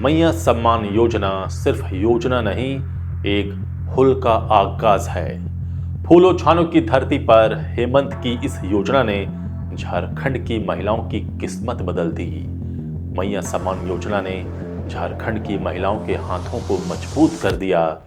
मैया सम्मान योजना सिर्फ योजना नहीं, एक हुल का आगाज है। फूलों छानों की धरती पर हेमंत की इस योजना ने झारखंड की महिलाओं की किस्मत बदल दी। मैया सम्मान योजना ने झारखंड की महिलाओं के हाथों को मजबूत कर दिया।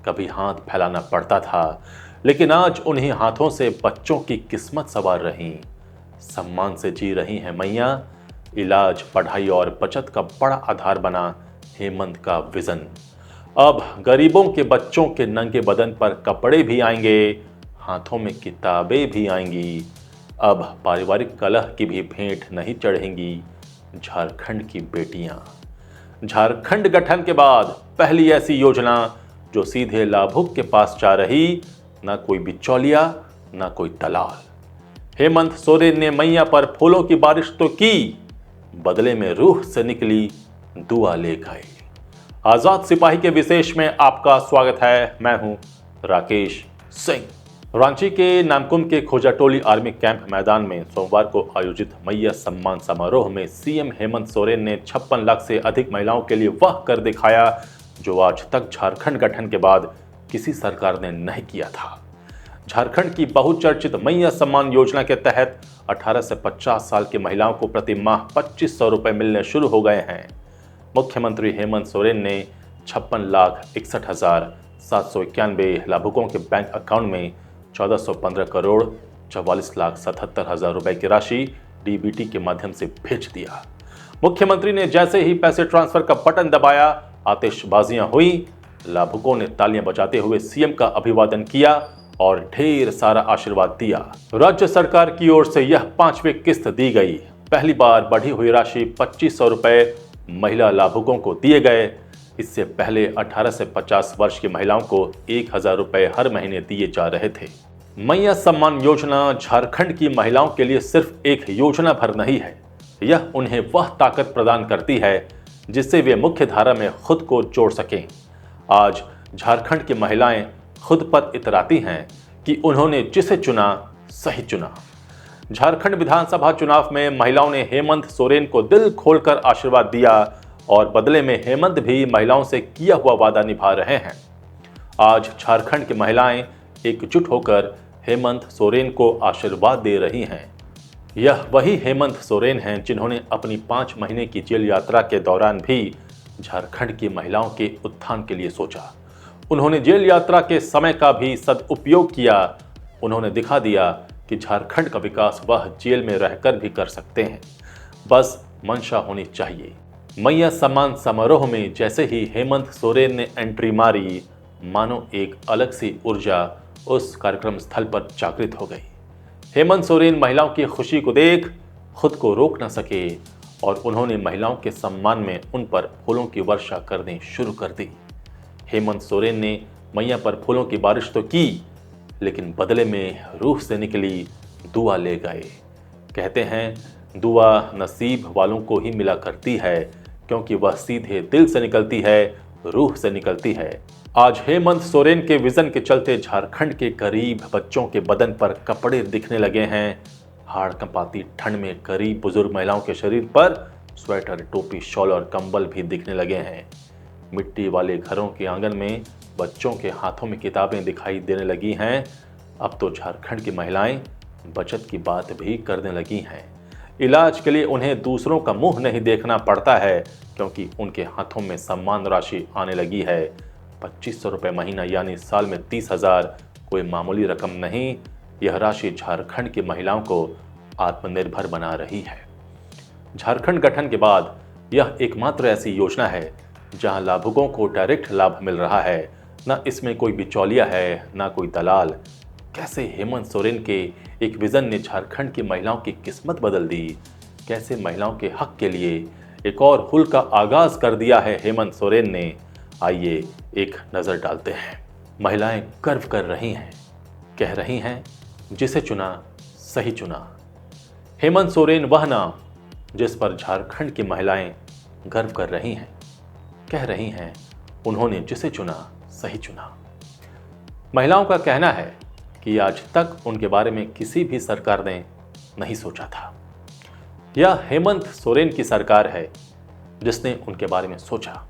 कभी हाथ फैलाना पड़ता था, लेकिन आज उन्हीं हाथों से बच्चों की किस्मत संवार रही, सम्मान से जी रही हैं मैया। इलाज, पढ़ाई और बचत का बड़ा आधार बना हेमंत का विजन। अब गरीबों के बच्चों के नंगे बदन पर कपड़े भी आएंगे, हाथों में किताबें भी आएंगी। अब पारिवारिक कलह की भी भेंट नहीं चढ़ेंगी झारखंड की बेटियां। झारखंड गठन के बाद पहली ऐसी योजना जो सीधे लाभुक के पास जा रही, ना कोई बिचौलिया ना कोई दलाल। हेमंत सोरेन ने मैया पर फूलों की बारिश तो की, बदले में रूह से निकली दुआ ले गए। आजाद सिपाही के विशेष में आपका स्वागत है। मैं हूं राकेश सिंह। रांची के नामकुम के खोजाटोली आर्मी कैंप मैदान में सोमवार को आयोजित मैया सम्मान समारोह में सीएम हेमंत सोरेन ने 56 लाख से अधिक महिलाओं के लिए वह कर दिखाया जो आज तक झारखंड गठन के बाद किसी सरकार ने नहीं किया था। झारखंड की बहुचर्चित मैया सम्मान योजना के तहत 18 से 50 साल की महिलाओं को प्रति माह 2500 रुपए मिलने शुरू हो गए हैं। मुख्यमंत्री हेमंत सोरेन ने 56,61,791 लाभुकों के बैंक अकाउंट में 1415 करोड़ 44,77,000 रुपए की राशि डीबीटी के माध्यम से भेज दिया। मुख्यमंत्री ने जैसे ही पैसे ट्रांसफर का बटन दबाया, आतिशबाजियां हुई, लाभुकों ने तालियां बजाते हुए सीएम का अभिवादन किया और ढेर सारा आशीर्वाद दिया। राज्य सरकार की ओर से यह 5वीं किस्त दी गई। पहली बार बढ़ी हुई राशि 2500 रुपए महिला लाभुकों को दिए गए। इससे पहले 18 से 50 वर्ष की महिलाओं को 1000 रुपए हर महीने दिए जा रहे थे। मैया सम्मान योजना झारखंड की महिलाओं के लिए सिर्फ एक योजना भर नहीं है, यह उन्हें वह ताकत प्रदान करती है जिससे वे मुख्य धारा में खुद को जोड़ सकें। आज झारखंड की महिलाएं खुद पर इतराती हैं कि उन्होंने जिसे चुना सही चुना। झारखंड विधानसभा चुनाव में महिलाओं ने हेमंत सोरेन को दिल खोलकर आशीर्वाद दिया और बदले में हेमंत भी महिलाओं से किया हुआ वादा निभा रहे हैं। आज झारखंड की महिलाएं एकजुट होकर हेमंत सोरेन को आशीर्वाद दे रही हैं। यह वही हेमंत सोरेन हैं जिन्होंने अपनी 5 महीने की जेल यात्रा के दौरान भी झारखंड की महिलाओं के उत्थान के लिए सोचा। उन्होंने जेल यात्रा के समय का भी सदुपयोग किया। उन्होंने दिखा दिया कि झारखंड का विकास वह जेल में रहकर भी कर सकते हैं, बस मंशा होनी चाहिए। मैया सम्मान समारोह में जैसे ही हेमंत सोरेन ने एंट्री मारी, मानो एक अलग सी ऊर्जा उस कार्यक्रम स्थल पर जागृत हो गई। हेमंत सोरेन महिलाओं की खुशी को देख खुद को रोक न सके और उन्होंने महिलाओं के सम्मान में उन पर फूलों की वर्षा करनी शुरू कर दी। हेमंत सोरेन ने मैया पर फूलों की बारिश तो की, लेकिन बदले में रूह से निकली दुआ ले गए। कहते हैं दुआ नसीब वालों को ही मिला करती है, क्योंकि वह सीधे दिल से निकलती है, रूह से निकलती है। आज हेमंत सोरेन के विजन के चलते झारखंड के गरीब बच्चों के बदन पर कपड़े दिखने लगे हैं। हाड़ कंपाती ठंड में गरीब बुजुर्ग महिलाओं के शरीर पर स्वेटर, टोपी, शॉल और कंबल भी दिखने लगे हैं। मिट्टी वाले घरों के आंगन में बच्चों के हाथों में किताबें दिखाई देने लगी हैं। अब तो झारखंड की महिलाएं बचत की बात भी करने लगी हैं। इलाज के लिए उन्हें दूसरों का मुंह नहीं देखना पड़ता है, क्योंकि उनके हाथों में सम्मान राशि आने लगी है। 2500 रुपये महीना यानी साल में 30,000 कोई मामूली रकम नहीं। यह राशि झारखंड की महिलाओं को आत्मनिर्भर बना रही है। झारखंड गठन के बाद यह एकमात्र ऐसी योजना है जहां लाभुकों को डायरेक्ट लाभ मिल रहा है। न इसमें कोई बिचौलिया है, न कोई दलाल। कैसे हेमंत सोरेन के एक विजन ने झारखंड की महिलाओं की किस्मत बदल दी, कैसे महिलाओं के हक के लिए एक और हुल का आगाज कर दिया है हेमंत सोरेन ने। आइए एक नजर डालते हैं। महिलाएं गर्व कर रही हैं, कह रही हैं जिसे चुना सही चुना। हेमंत सोरेन वह नाम जिस पर झारखंड की महिलाएं गर्व कर रही हैं, कह रही हैं उन्होंने जिसे चुना सही चुना। महिलाओं का कहना है कि आज तक उनके बारे में किसी भी सरकार ने नहीं सोचा था। यह हेमंत सोरेन की सरकार है जिसने उनके बारे में सोचा,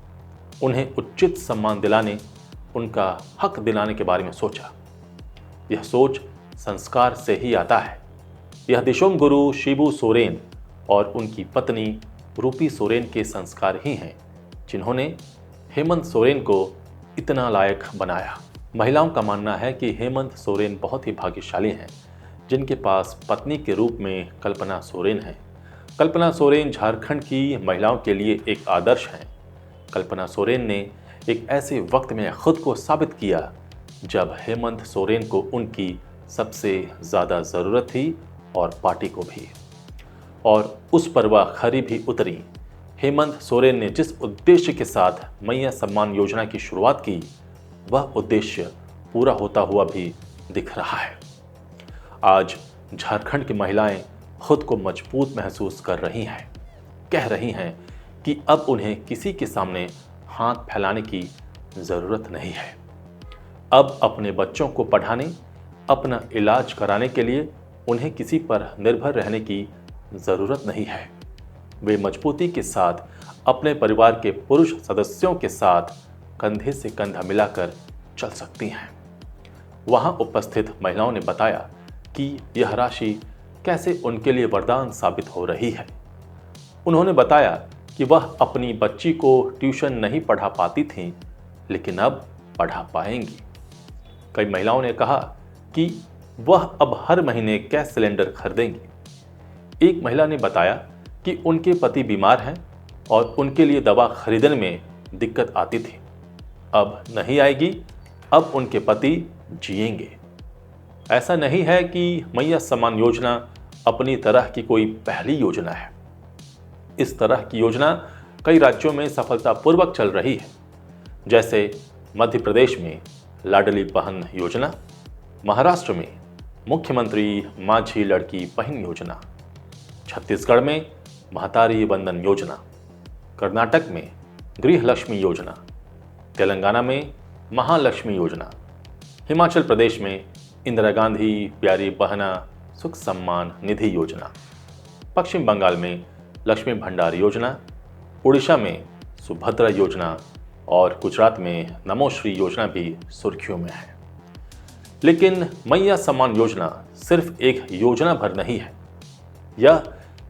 उन्हें उचित सम्मान दिलाने, उनका हक दिलाने के बारे में सोचा। यह सोच संस्कार से ही आता है। यह दिशोम गुरु शिबू सोरेन और उनकी पत्नी रूपी सोरेन के संस्कार ही हैं जिन्होंने हेमंत सोरेन को इतना लायक बनाया। महिलाओं का मानना है कि हेमंत सोरेन बहुत ही भाग्यशाली हैं जिनके पास पत्नी के रूप में कल्पना सोरेन है। कल्पना सोरेन झारखंड की महिलाओं के लिए एक आदर्श हैं। कल्पना सोरेन ने एक ऐसे वक्त में खुद को साबित किया जब हेमंत सोरेन को उनकी सबसे ज़्यादा ज़रूरत थी और पार्टी को भी, और उस पर वह खरी भी उतरी। हेमंत सोरेन ने जिस उद्देश्य के साथ मैया सम्मान योजना की शुरुआत की, वह उद्देश्य पूरा होता हुआ भी दिख रहा है। आज झारखंड की महिलाएं खुद को मजबूत महसूस कर रही हैं, कह रही हैं कि अब उन्हें किसी के सामने हाथ फैलाने की ज़रूरत नहीं है। अब अपने बच्चों को पढ़ाने, अपना इलाज कराने के लिए उन्हें किसी पर निर्भर रहने की ज़रूरत नहीं है। वे मजबूती के साथ अपने परिवार के पुरुष सदस्यों के साथ कंधे से कंधा मिलाकर चल सकती हैं। वहां उपस्थित महिलाओं ने बताया कि यह राशि कैसे उनके लिए वरदान साबित हो रही है। उन्होंने बताया कि वह अपनी बच्ची को ट्यूशन नहीं पढ़ा पाती थीं, लेकिन अब पढ़ा पाएंगी। कई महिलाओं ने कहा कि वह अब हर महीने गैस सिलेंडर खरीदेंगी। एक महिला ने बताया कि उनके पति बीमार हैं और उनके लिए दवा खरीदने में दिक्कत आती थी। अब नहीं आएगी, अब उनके पति जिएंगे। ऐसा नहीं है कि मैया सम्मान योजना अपनी तरह की कोई पहली योजना है। इस तरह की योजना कई राज्यों में सफलतापूर्वक चल रही है, जैसे मध्य प्रदेश में लाडली बहन योजना, महाराष्ट्र में मुख्यमंत्री माझी लड़की बहन योजना, छत्तीसगढ़ में महतारी वंदन योजना, कर्नाटक में गृहलक्ष्मी योजना, तेलंगाना में महालक्ष्मी योजना, हिमाचल प्रदेश में इंदिरा गांधी प्यारी बहना सुख सम्मान निधि योजना, पश्चिम बंगाल में लक्ष्मी भंडार योजना, उड़ीसा में सुभद्रा योजना और गुजरात में नमोश्री योजना भी सुर्खियों में है। लेकिन मैया सम्मान योजना सिर्फ एक योजना भर नहीं है। यह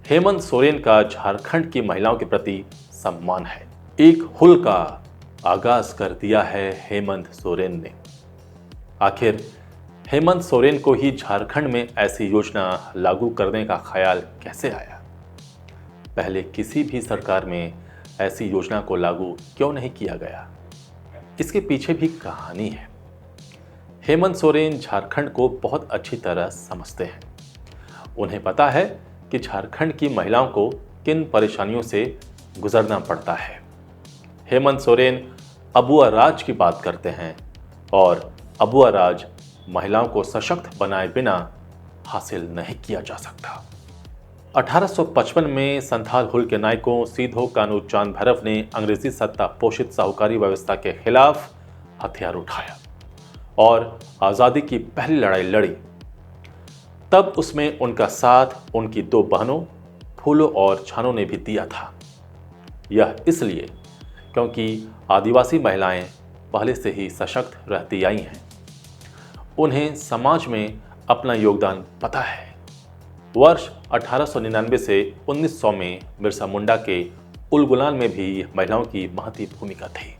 हेमंत सोरेन का झारखंड की महिलाओं के प्रति सम्मान है। एक हुल का आगाज कर दिया है हेमंत सोरेन ने। आखिर हेमंत सोरेन को ही झारखंड में ऐसी योजना लागू करने का ख्याल कैसे आया? पहले किसी भी सरकार में ऐसी योजना को लागू क्यों नहीं किया गया? इसके पीछे भी कहानी है। हेमंत सोरेन झारखंड को बहुत अच्छी तरह समझते हैं। उन्हें पता है कि झारखंड की महिलाओं को किन परेशानियों से गुजरना पड़ता है। हेमंत सोरेन अबुआ राज की बात करते हैं और अबुआ राज महिलाओं को सशक्त बनाए बिना हासिल नहीं किया जा सकता। 1855 में संथाल हुल के नायकों सीधो कानू चांद भैरव ने अंग्रेजी सत्ता पोषित साहूकारी व्यवस्था के खिलाफ हथियार उठाया और आज़ादी की पहली लड़ाई लड़ी। तब उसमें उनका साथ उनकी दो बहनों फूलो और छानो ने भी दिया था। यह इसलिए क्योंकि आदिवासी महिलाएं पहले से ही सशक्त रहती आई हैं। उन्हें समाज में अपना योगदान पता है। वर्ष 1899 से 1900 में बिरसा मुंडा के उलगुलान में भी महिलाओं की महती भूमिका थी।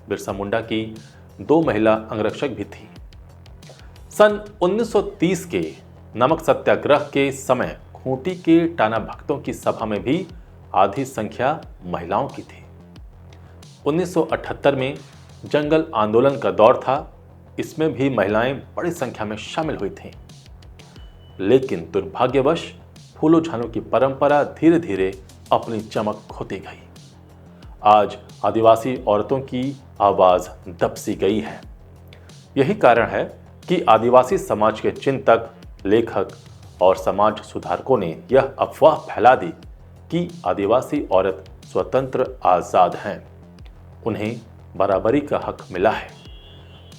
बिरसा मुंडा की 2 महिला अंगरक्षक भी थी। सन 1930 के नमक सत्याग्रह के समय खूंटी के टाना भक्तों की सभा में भी आधी संख्या महिलाओं की थी। 1978 में जंगल आंदोलन का दौर था। इसमें भी महिलाएं बड़ी संख्या में शामिल हुई थीं। लेकिन दुर्भाग्यवश फूलो झानो की परंपरा धीरे धीरे अपनी चमक खोती गई। आज आदिवासी औरतों की आवाज दबसी गई है। यही कारण है कि आदिवासी समाज के चिंतक, लेखक और समाज सुधारकों ने यह अफवाह फैला दी कि आदिवासी औरत स्वतंत्र आज़ाद हैं, उन्हें बराबरी का हक मिला है।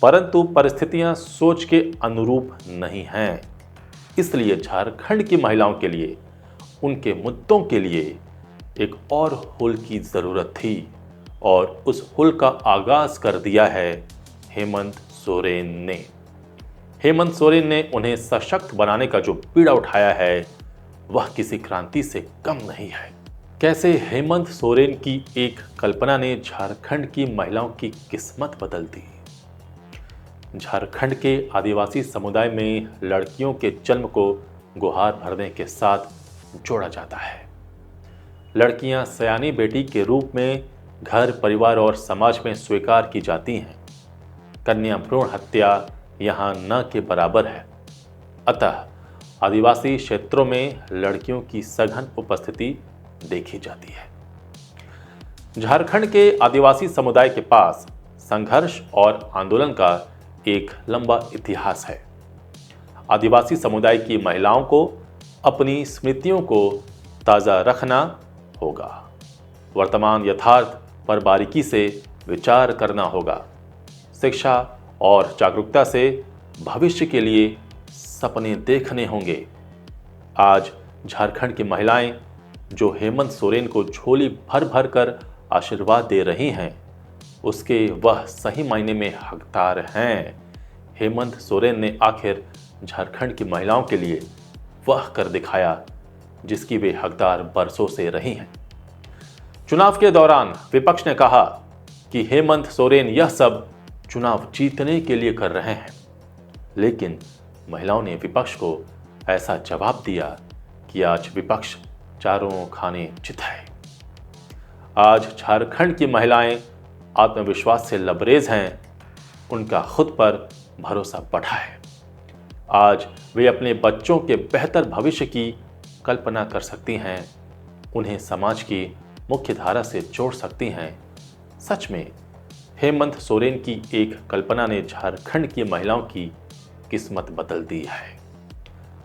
परंतु परिस्थितियां सोच के अनुरूप नहीं हैं। इसलिए झारखंड की महिलाओं के लिए, उनके मुद्दों के लिए एक और हुल की जरूरत थी और उस हुल का आगाज कर दिया है हेमंत सोरेन ने। हेमंत सोरेन ने उन्हें सशक्त बनाने का जो बीड़ा उठाया है वह किसी क्रांति से कम नहीं है। कैसे हेमंत सोरेन की एक कल्पना ने झारखंड की महिलाओं की किस्मत बदल दी। झारखंड के आदिवासी समुदाय में लड़कियों के जन्म को गुहार भरने के साथ जोड़ा जाता है। लड़कियां सयानी बेटी के रूप में घर, परिवार और समाज में स्वीकार की जाती हैं। कन्या भ्रूण हत्या यहां न के बराबर है। अतः आदिवासी क्षेत्रों में लड़कियों की सघन उपस्थिति देखी जाती है। झारखंड के आदिवासी समुदाय के पास संघर्ष और आंदोलन का एक लंबा इतिहास है। आदिवासी समुदाय की महिलाओं को अपनी स्मृतियों को ताज़ा रखना होगा। वर्तमान यथार्थ पर बारीकी से विचार करना होगा। शिक्षा और जागरूकता से भविष्य के लिए सपने देखने होंगे। आज झारखंड की महिलाएं जो हेमंत सोरेन को झोली भर भर कर आशीर्वाद दे रही हैं, उसके वह सही मायने में हकदार हैं। हेमंत सोरेन ने आखिर झारखंड की महिलाओं के लिए वह कर दिखाया जिसकी वे हकदार बरसों से रही हैं। चुनाव के दौरान विपक्ष ने कहा कि हेमंत सोरेन यह सब चुनाव जीतने के लिए कर रहे हैं, लेकिन महिलाओं ने विपक्ष को ऐसा जवाब दिया कि आज विपक्ष चारों खाने चित है। आज झारखंड की महिलाएं आत्मविश्वास से लबरेज हैं। उनका खुद पर भरोसा बढ़ा है। आज वे अपने बच्चों के बेहतर भविष्य की कल्पना कर सकती हैं। उन्हें समाज की मुख्य धारा से जोड़ सकती हैं। सच में हेमंत सोरेन की एक कल्पना ने झारखंड की महिलाओं की किस्मत बदल दी है।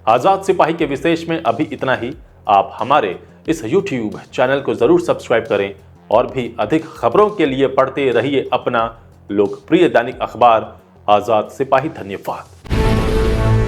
आजाद सिपाही के विशेष में अभी इतना ही। आप हमारे इस YouTube चैनल को जरूर सब्सक्राइब करें और भी अधिक खबरों के लिए पढ़ते रहिए अपना लोकप्रिय दैनिक अखबार आजाद सिपाही। धन्यवाद।